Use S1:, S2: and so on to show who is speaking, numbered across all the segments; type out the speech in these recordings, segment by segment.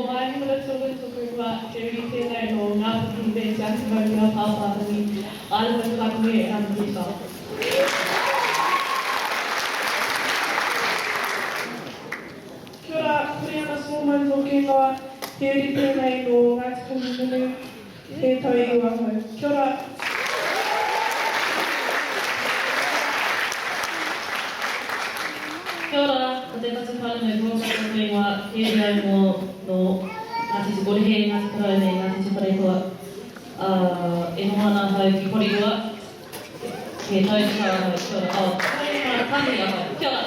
S1: mai mara tōku tōku kua te uri tēnei no ngā puki me te atimau ngā pāpātangi āra kāku e āmaki whao. Kia ora, kuri ana sō mai tōku ingoa, te uri tēnei no ngā tukungi munu, te tau i wahau. Kia ora. Kia ora, ko te tatu whanau Rosa tōku ingoa, te uri au no Ngāti Te Korihe, Ngāti Karau nei, Ngāti Te Parekoa. E no ana hau ki Koriua, ke tau te hau hau, kia ora. Tāhi a hau, kia ora.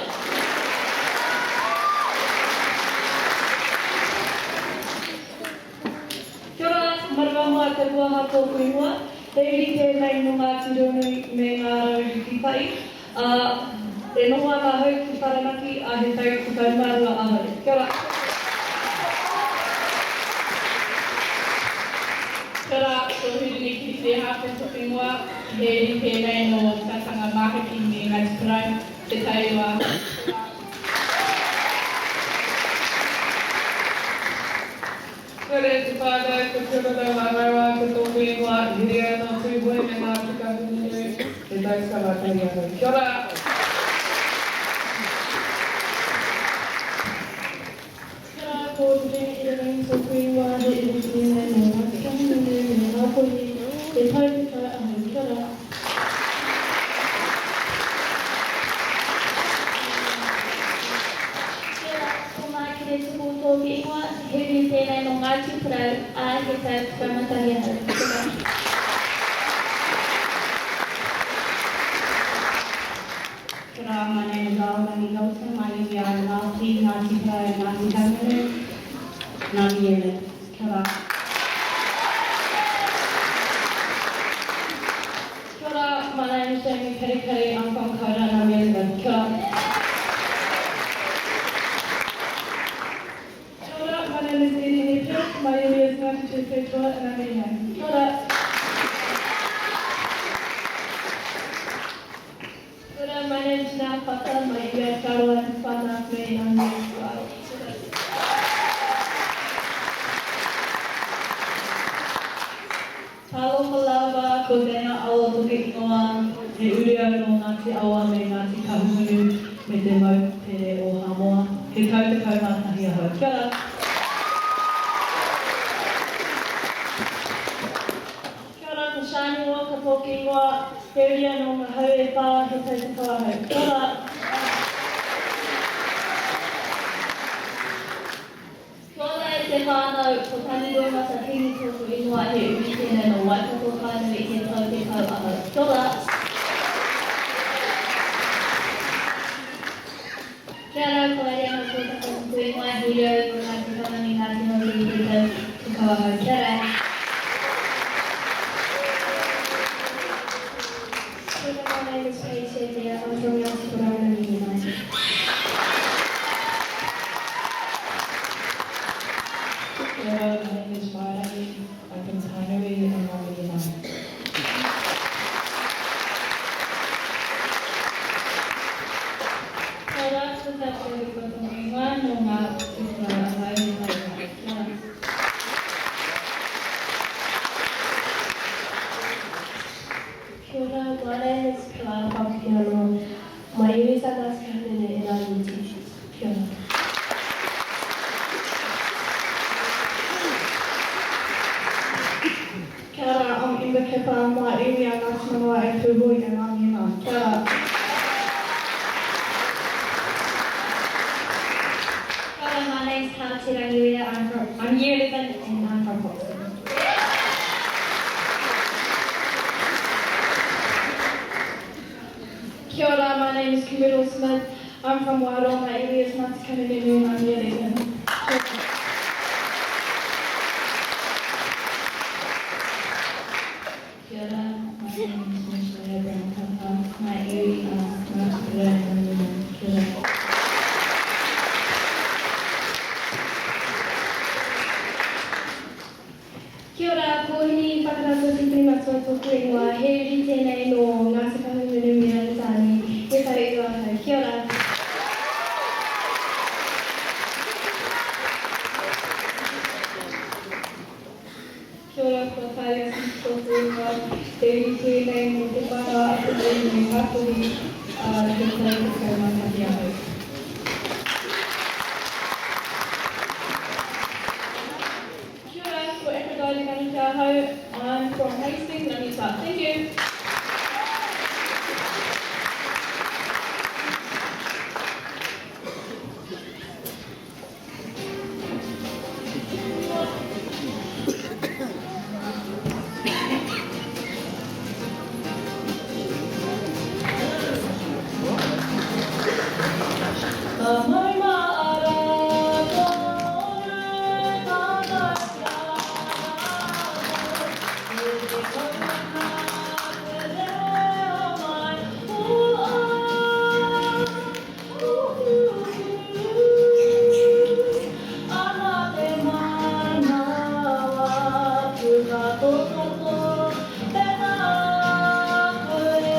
S1: Kia ora, marama mua te puaha tōku ingoa. Te uri tēnei no ngā tirunui me ngā rau ki pai. E noa ngā hau ki Taranaki, a he tau ki Taumarua ahau. Kia ora. Kia ora, ko hirini ki te hāpun tōku ingoa. He uri tēnei no tātanga mākaki me Ngāti Parau, te taiwa. Kore te whānau, ko tūroro wārawa, ko tōku ingoa, hiri au no tūhoi me ngā tika hununu, te tausawa kai ahau. Kia ora! Kia ora, ko te ringi tōku ingoa, he uri tēnei no ngā tika hununu, me ngā pori, te tautika ahau. Kia ora! Te tuku tōki ingoa, he uri tēnei no Ngāti Parau, a he tau whamatahi ahau. Kia ora, my name is Aorangi Gautam. I live here in Ngāti, Ngāti Parau, Ngāti Taumanu, Ngāti Ere. Kia ora. Kia ora, my name is Jamie Perikari. I'm from Kaurana, Melbourne. Kia ora. My name is Edie Nepia. My area is Ngāti Te Whētua and I'm here. Kia ora. Kia ora, my name is Ngā Pata. My area is Karoa and Whānau me and I'm here as well. Taloha lava ko tēnā awa toke ingoa, he uri au no Ngāti Awa me Ngāti Kahungunu me te mau tere o Hamoa. He tau te kaumātahi ahau. Kia ora. Shani Waka tōki ingoa, he uri au no ngā hau e pā, he tau te kāhau. Kia ora. Kia ora e te whānau, ko tani runga sa hini tōku ingoa, he uri tēnei no Waikato whānau i he tau te kau ahau. Kia ora. Kia ora, ko aere ana ko tōku ingoa, he uri au no Ngāti Whanani, Ngāti Hori i he tau te kau ahau. Kia ora. My name is Paige Cynthia. I'm from Ngāti Parau and I'm United.
S2: Hello, my name is Wairangi. I'm from Tainui and I'm United.
S1: Kia ora, ko tātou i tōku ingoa no ngā tukunga ahau i mai. Kia ora. Kia ora, my name is Clara Papakiaroa. My area is Ngāti Kahungunu and I'm here. Kia ora. Kia ora, I'm Imba Kepa. My area is Ngāti Manoa e Pūhui and I'm here. Kia ora. Kia ora, my name is Kāti Rangiria. I'm year 11 and I'm from Hoxton. Kia ora, my name is Camille Smith. I'm from Wairoa. My area is Ngāti Kahungunu and I'm year 11. Kia ora, my name is Michelle Brown-Kapa. My area is Ngāti Parau and I'm here. Kia ora. Kia ora, ko hini whakarata te primatua tōku ingoa, he uri tēnei no Ngāti Kahungunu me Rangitani, he tau i wāhau. Kia ora.
S2: good place to go on Happy Hour.
S1: Kia ora, ko Ephrodites Ngāti Tāhau. I'm from Hastings, Ngāti Tā. Thank you. Mai maara tōru tānaka Uri kauna te reo mai Ana te mana watu kato kato Tēnā koe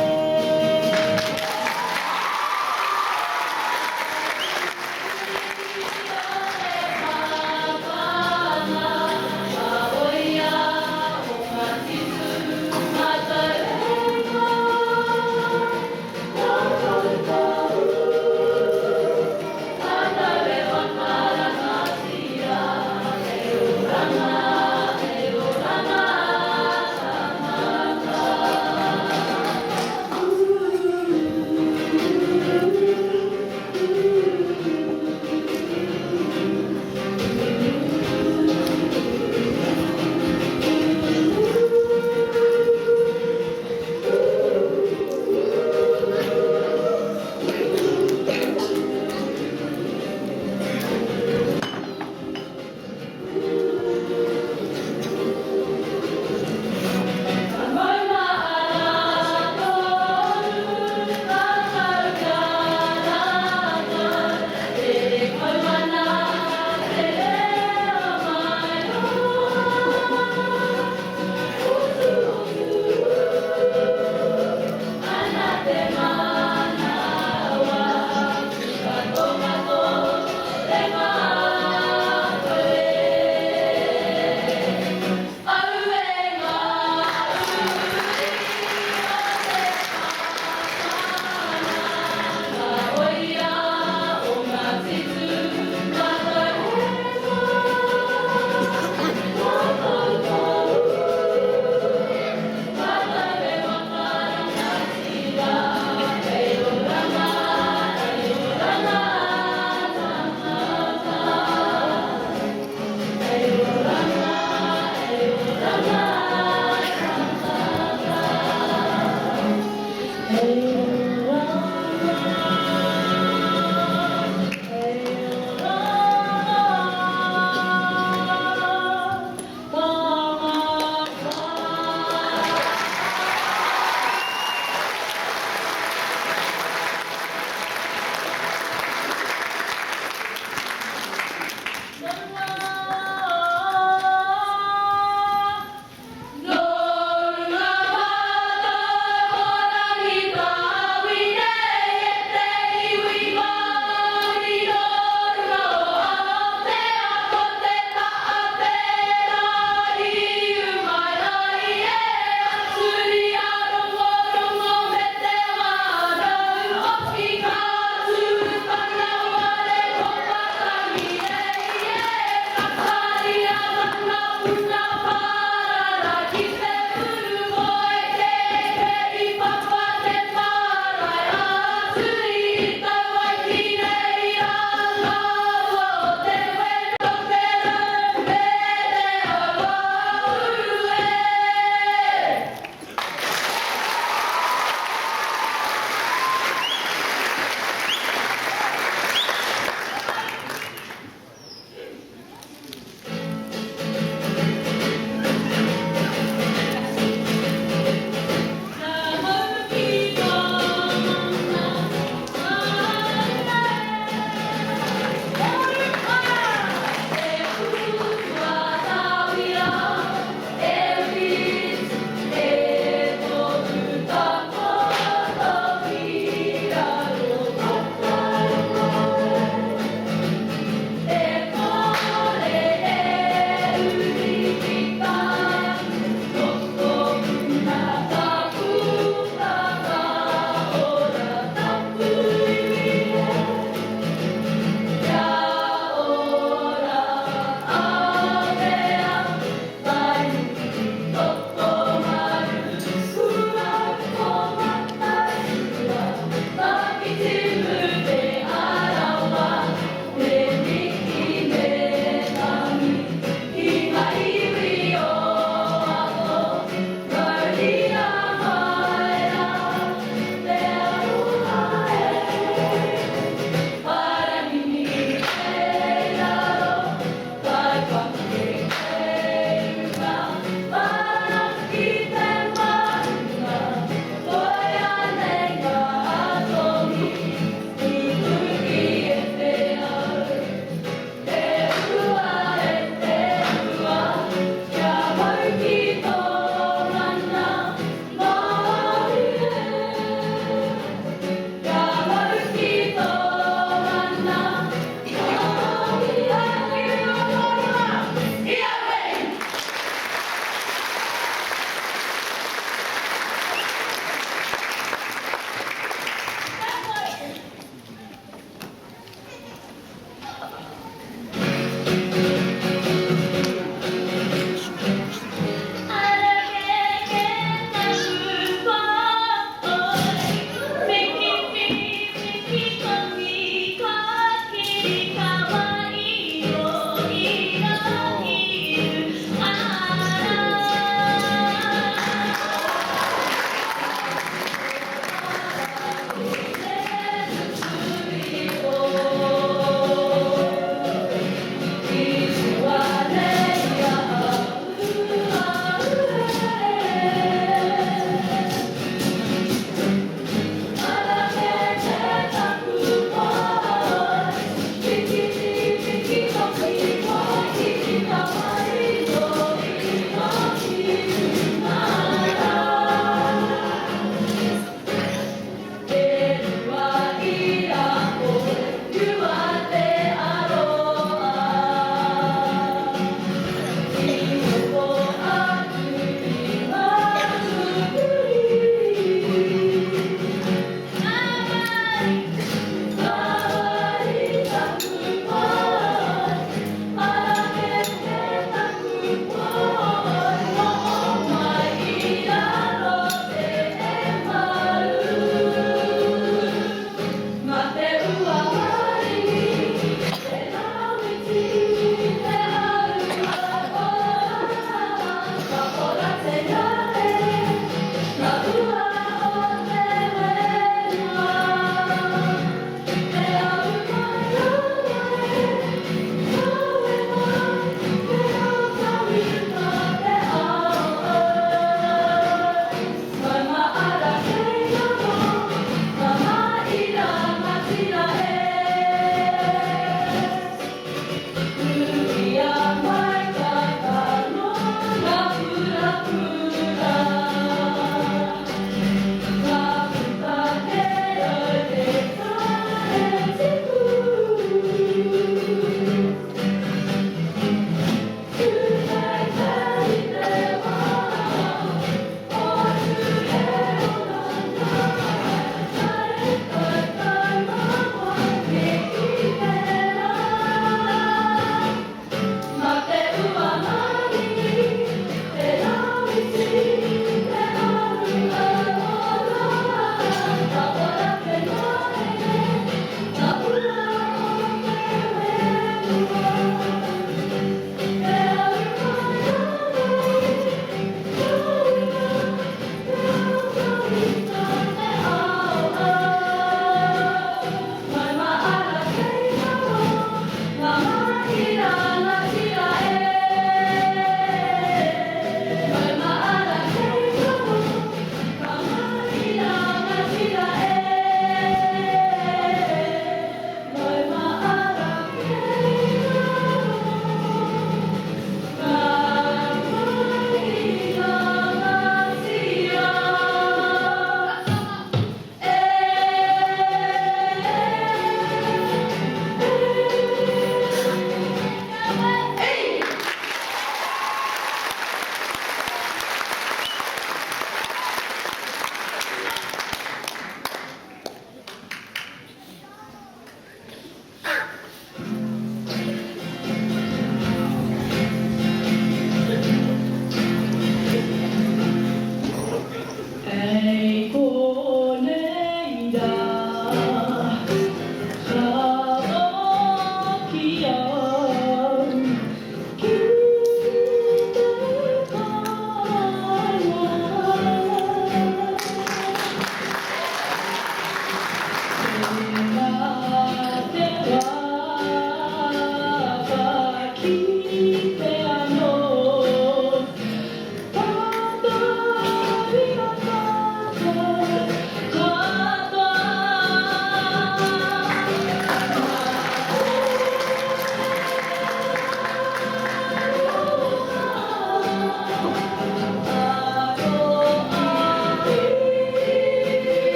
S2: you.